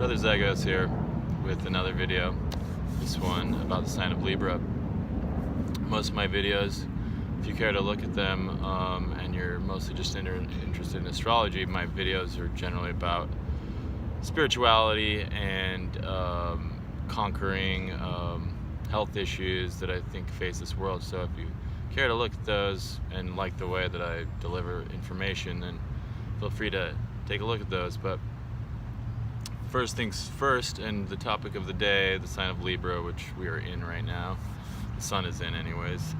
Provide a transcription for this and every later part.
Brother Zagos here with another video. This one about the sign of Libra. Most of my videos, if you care to look at them and you're mostly just interested in astrology, my videos are generally about spirituality and conquering health issues that I think face this world. So if you care to look at those and like the way that I deliver information, then feel free to take a look at those. But first things first, and the topic of the day, the sign of Libra, which we are in right now. The sun is in anyways.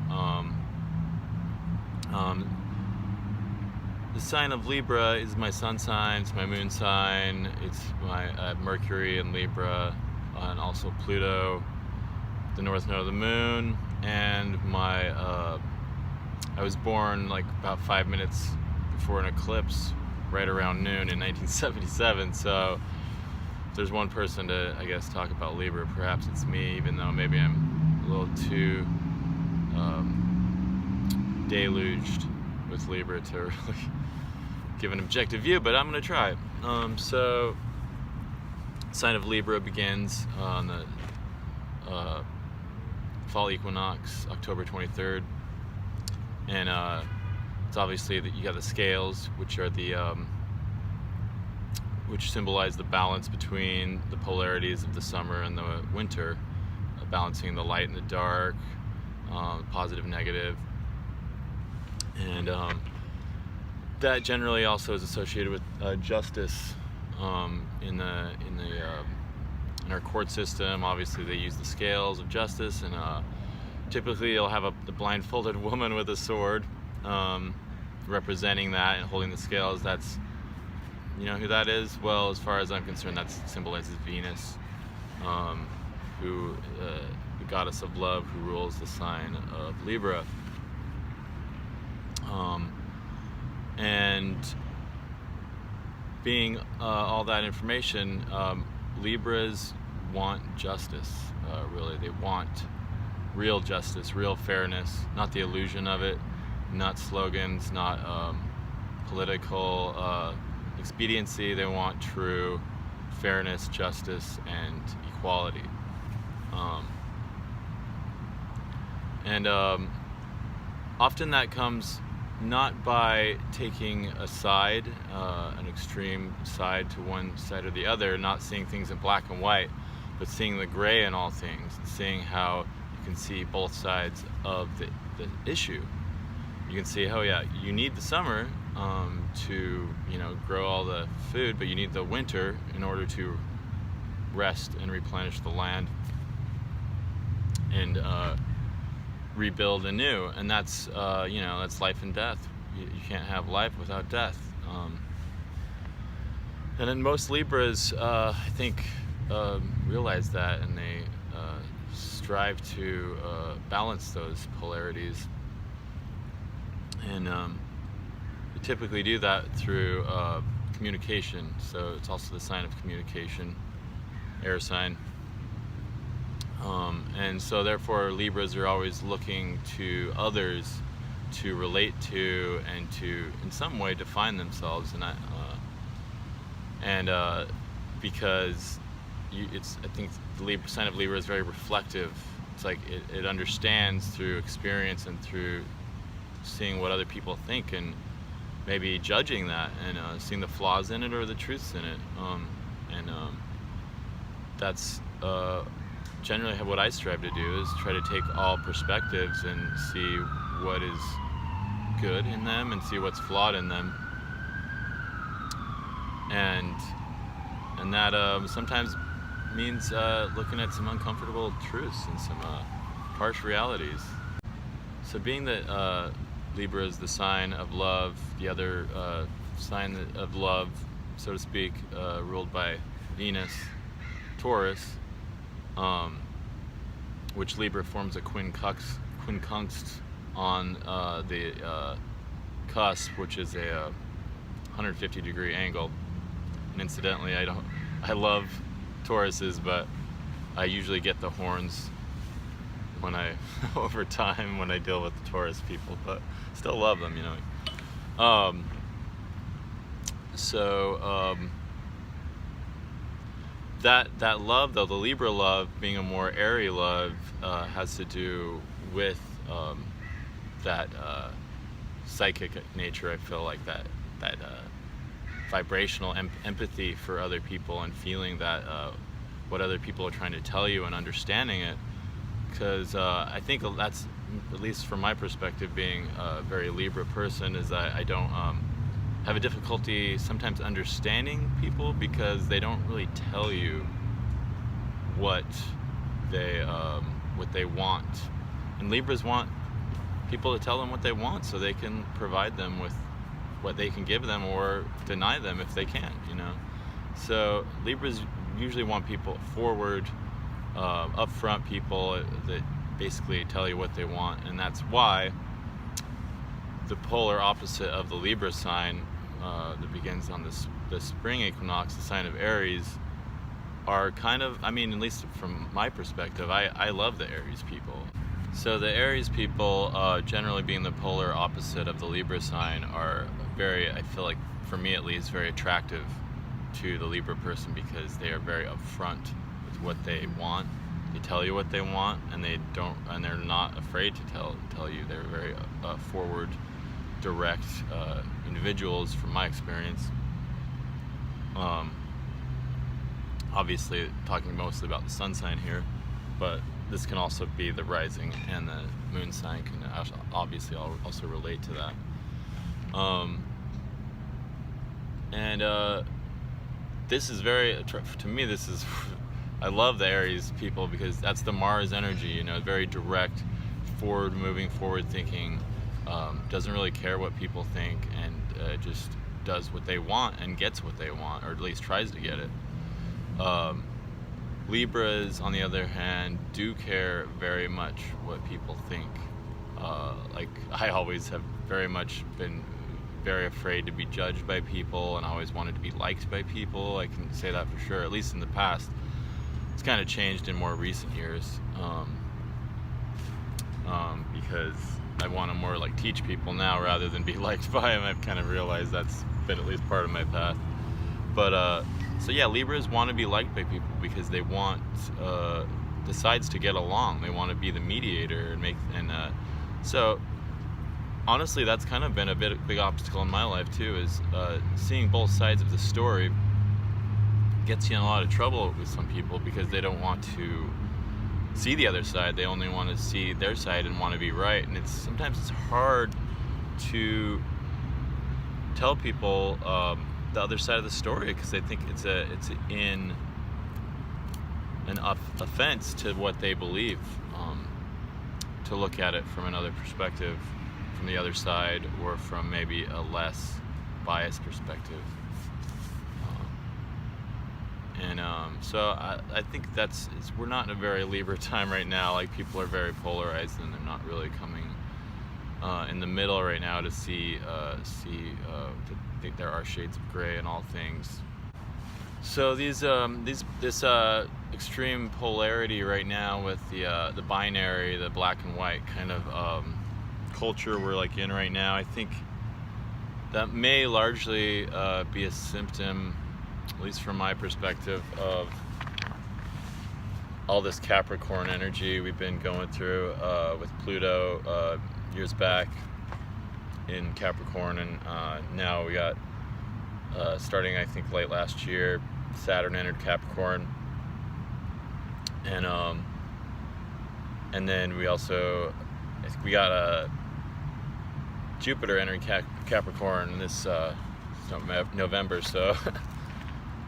The sign of Libra is my sun sign, it's my moon sign, it's my Mercury in Libra, and also Pluto, the north node of the moon, and I was born like about 5 minutes before an eclipse, right around noon in 1977, so if there's one person to, I guess, talk about Libra, perhaps it's me, even though maybe I'm a little too deluged with Libra to really give an objective view, but I'm going to try. So, sign of Libra begins on the fall equinox, October 23rd, and it's obviously that you got the scales, which are the which symbolize the balance between the polarities of the summer and the winter, balancing the light and the dark, positive, negative, and that generally also is associated with justice in our court system. Obviously, they use the scales of justice, and typically you'll have the blindfolded woman with a sword representing that and holding the scales. That's, you know who that is? Well, as far as I'm concerned, that symbolizes Venus, who the goddess of love, who rules the sign of Libra. And being all that information, Libras want justice, really. They want real justice, real fairness, not the illusion of it, not slogans, not political expediency. They want true fairness, justice, and equality. Often that comes not by taking a side, an extreme side to one side or the other, not seeing things in black and white, but seeing the gray in all things, seeing how you can see both sides of the issue. You can see, oh yeah, you need the summer to, grow all the food, but you need the winter in order to rest and replenish the land and rebuild anew. And that's that's life and death. You can't have life without death. And then most Libras, I think, realize that, and they strive to balance those polarities. And we typically do that through communication. So it's also the sign of communication, air sign. And so therefore Libras are always looking to others to relate to and to in some way define themselves, because I think the sign of Libra is very reflective. It's like it understands through experience and through seeing what other people think and maybe judging that and seeing the flaws in it or the truths in it, that's generally what I strive to do, is try to take all perspectives and see what is good in them and see what's flawed in them, and that sometimes means looking at some uncomfortable truths and some harsh realities. So being that Libra is the sign of love, the other sign of love, so to speak, ruled by Venus, Taurus, which Libra forms a quincunx on the cusp, which is a 150-degree angle. And incidentally, I love Tauruses, but I usually get the horns when over time when I deal with the Taurus people, but still love them, that love, though, the Libra love being a more airy love, has to do with that psychic nature. I feel like that vibrational empathy for other people, and feeling that what other people are trying to tell you and understanding it. Because I think that's, at least from my perspective, being a very Libra person, is that I don't have a difficulty sometimes understanding people, because they don't really tell you what they want. And Libras want people to tell them what they want, so they can provide them with what they can give them, or deny them if they can't, you know. So Libras usually want people forward, upfront people that basically tell you what they want. And that's why the polar opposite of the Libra sign, that begins on the spring equinox, the sign of Aries, are kind of, I mean, at least from my perspective, I love the Aries people. So the Aries people, generally being the polar opposite of the Libra sign, are very, I feel like, for me at least, very attractive to the Libra person, because they are very upfront with what they want. They tell you what they want, and they're not afraid to tell you. They're very forward, direct individuals, from my experience. Obviously talking mostly about the sun sign here, but this can also be the rising, and the moon sign can obviously also relate to that. This is very, to me, this is, I love the Aries people, because that's the Mars energy, you know, very direct, forward moving, forward thinking, doesn't really care what people think, and just does what they want and gets what they want, or at least tries to get it. Libras, on the other hand, do care very much what people think. Like, I always have very much been very afraid to be judged by people, and I always wanted to be liked by people. I can say that for sure, at least in the past. It's kind of changed in more recent years, because I want to more like teach people now rather than be liked by them. I've kind of realized that's been at least part of my path. But so yeah, Libras want to be liked by people, because they want the sides to get along. They want to be the mediator and so honestly, that's kind of been a big obstacle in my life too, is seeing both sides of the story gets you in a lot of trouble with some people, because they don't want to see the other side. They only want to see their side and want to be right. And sometimes it's hard to tell people the other side of the story, because they think it's in an offense to what they believe, to look at it from another perspective, from the other side, or from maybe a less biased perspective. So I think we're not in a very Libra time right now. Like, people are very polarized, and they're not really coming in the middle right now to see to think there are shades of gray in all things. So this extreme polarity right now with the binary, the black and white kind of culture we're like in right now, I think that may largely be a symptom, at least from my perspective, of all this Capricorn energy we've been going through with Pluto years back in Capricorn, and now we got starting, I think, late last year, Saturn entered Capricorn, and then we also, I think we got Jupiter entering Capricorn this November, so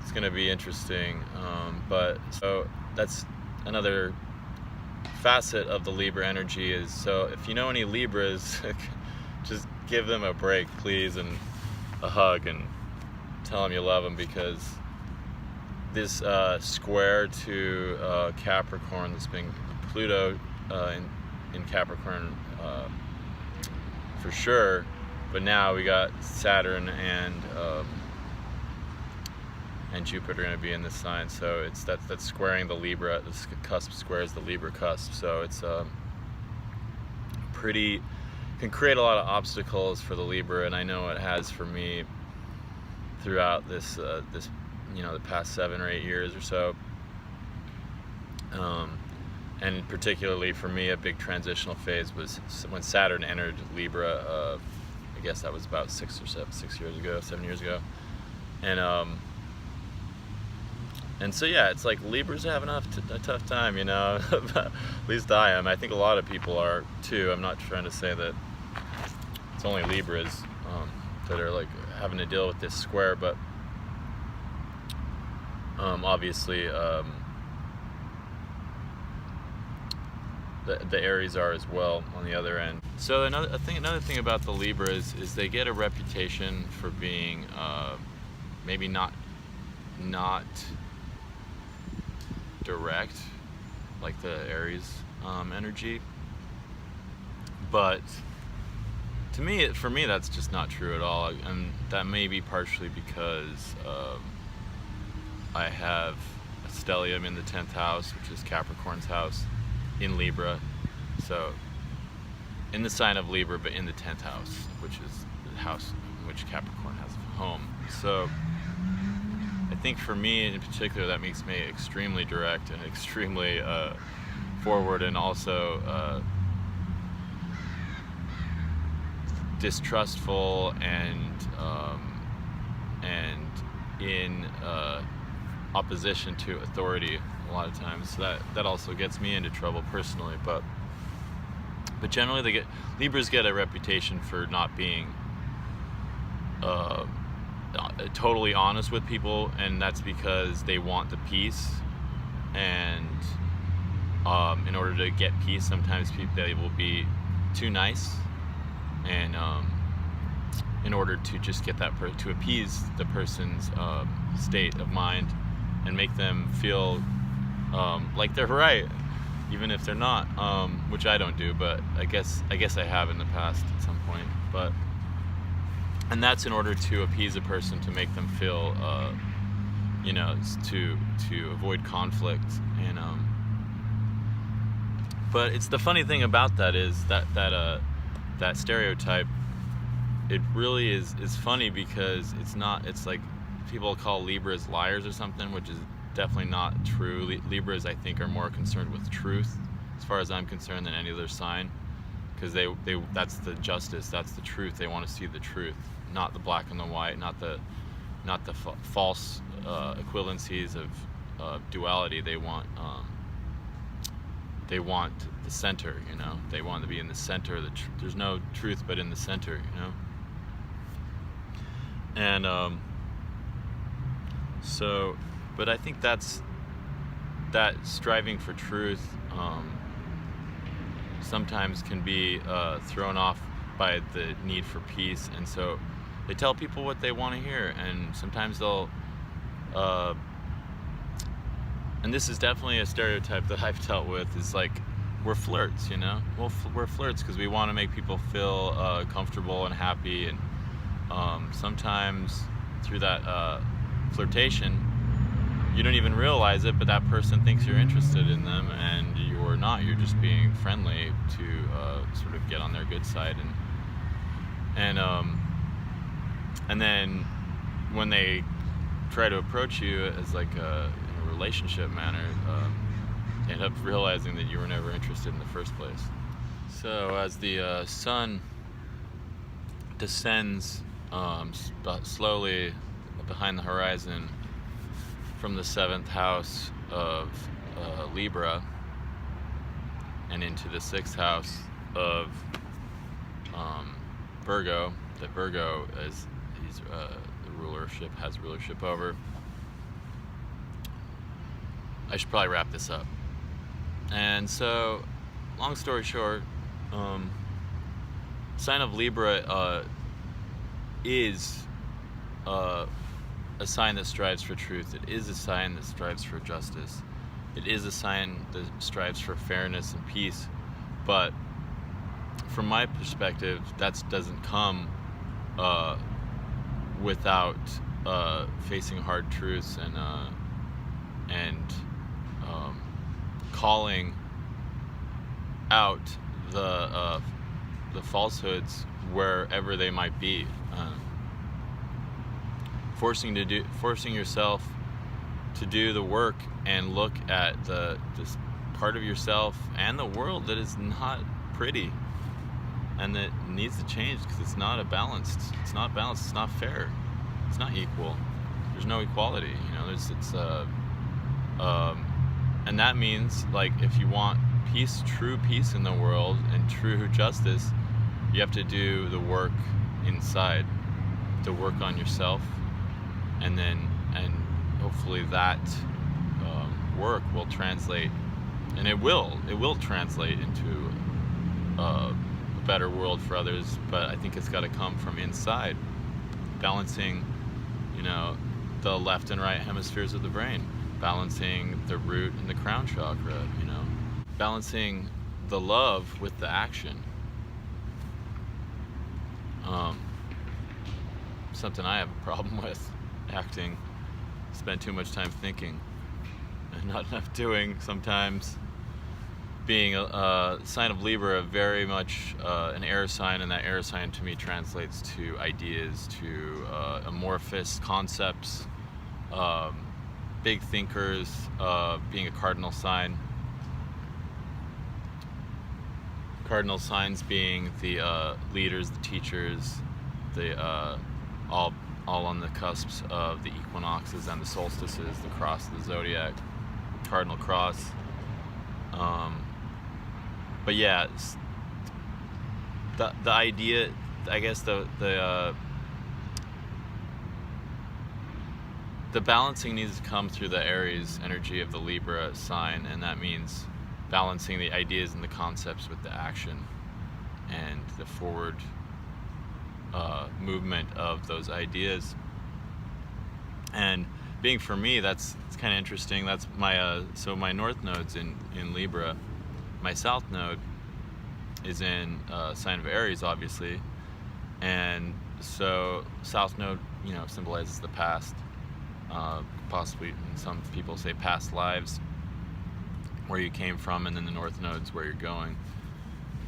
it's going to be interesting. But so that's another facet of the Libra energy. Is, so if you know any Libras, just give them a break, please, and a hug, and tell them you love them, because this square to Capricorn, that's been Pluto in Capricorn for sure, but now we got Saturn and Jupiter going to be in this sign, so that's squaring the Libra. This cusp squares the Libra cusp, so it's can create a lot of obstacles for the Libra, and I know it has for me throughout this the past 7 or 8 years or so. And particularly for me, a big transitional phase was when Saturn entered Libra. I guess that was about 7 years ago. And so yeah, it's like Libras having a tough time, at least I am. I think a lot of people are too. I'm not trying to say that it's only Libras that are like having to deal with this square, but obviously the Aries are as well on the other end. So another thing about the Libras is they get a reputation for being maybe not direct like the Aries energy, but for me that's just not true at all, and that may be partially because I have a stellium in the 10th house, which is Capricorn's house, in Libra, so in the sign of Libra, but in the 10th house, which is the house in which Capricorn has a home. So I think for me in particular, that makes me extremely direct and extremely forward, and also distrustful and in opposition to authority a lot of times. So that also gets me into trouble personally, but generally Libras get a reputation for not being totally honest with people, and that's because they want the peace, and in order to get peace, sometimes they will be too nice, and in order to just get to appease the person's state of mind and make them feel like they're right, even if they're not, which I don't do, but I guess I have in the past at some point. And that's in order to appease a person, to make them feel, to avoid conflict. And but it's the funny thing about that is that stereotype. It really is funny because it's like people call Libras liars or something, which is definitely not true. Libras, I think, are more concerned with truth, as far as I'm concerned, than any other sign, because that's the justice, that's the truth. They want to see the truth, not the black and the white, not the false equivalencies of duality. They want the center. They want to be in the center. There's no truth but in the center. And but I think that striving for truth sometimes can be thrown off by the need for peace, and so they tell people what they want to hear, and sometimes they'll and this is definitely a stereotype that I've dealt with, is like we're flirts, we're flirts because we want to make people feel comfortable and happy, and sometimes through that flirtation you don't even realize it, but that person thinks you're interested in them, and you're not. You're just being friendly to sort of get on their good side, and then when they try to approach you as like in a relationship manner, end up realizing that you were never interested in the first place. So as the sun descends slowly behind the horizon from the 7th house of Libra and into the 6th house of Virgo, that Virgo has rulership over. I should probably wrap this up. And so, long story short, sign of Libra is a sign that strives for truth. It is a sign that strives for justice. It is a sign that strives for fairness and peace. But from my perspective, that doesn't come without facing hard truths and calling out the falsehoods wherever they might be. Forcing yourself to do the work and look at this part of yourself and the world that is not pretty and that needs to change, because it's not balanced, it's not fair, it's not equal, there's no equality, you know. And that means, like, if you want peace, true peace in the world and true justice, you have to do the work inside, to work on yourself, and hopefully that work will translate, and it will translate into a better world for others. But I think it's got to come from inside, balancing, you know, the left and right hemispheres of the brain, balancing the root and the crown chakra, you know, balancing the love with the action. Something I have a problem with, acting. Spend too much time thinking and not enough doing sometimes. Being a sign of Libra, very much an air sign, and that air sign to me translates to ideas, to amorphous concepts, big thinkers, being a cardinal sign. Cardinal signs being the leaders, the teachers, the all on the cusps of the equinoxes and the solstices, the cross of the zodiac, cardinal cross. But yeah, the idea, I guess the balancing needs to come through the Aries energy of the Libra sign, and that means balancing the ideas and the concepts with the action and the forward movement of those ideas. And being, for me, it's kind of interesting. That's my so my north node's in Libra. My south node is in sign of Aries, obviously, and so south node, you know, symbolizes the past, possibly, some people say past lives, where you came from, and then the north node's where you're going.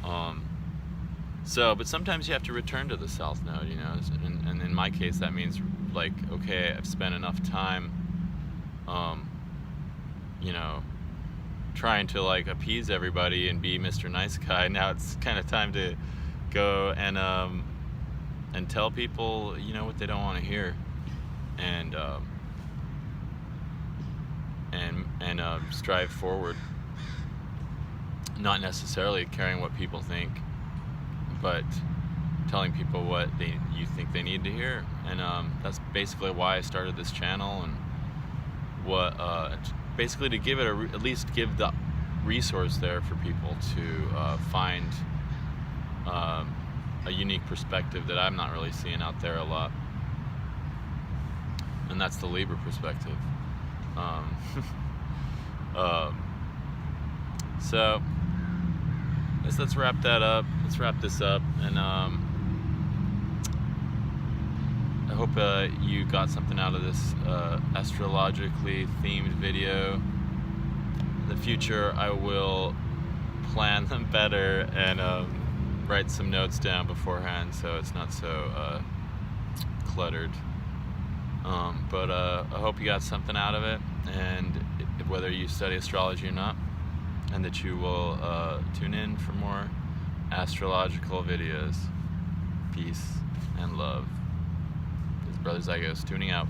But sometimes you have to return to the south node, you know, and in my case that means, like, okay, I've spent enough time, you know, trying to, like, appease everybody and be Mr. Nice Guy. Now it's kind of time to go and tell people, you know, what they don't want to hear, and strive forward, not necessarily caring what people think, but telling people what you think they need to hear. And that's basically why I started this channel, and basically to give it at least give the resource there for people to find a unique perspective that I'm not really seeing out there a lot, and that's the Libra perspective. So let's wrap that up. Let's wrap this up, and I hope you got something out of this astrologically themed video. In the future, I will plan them better and write some notes down beforehand, so it's not so cluttered. But I hope you got something out of it, and whether you study astrology or not, and that you will tune in for more astrological videos. Peace and love. This is Brother Zygos tuning out.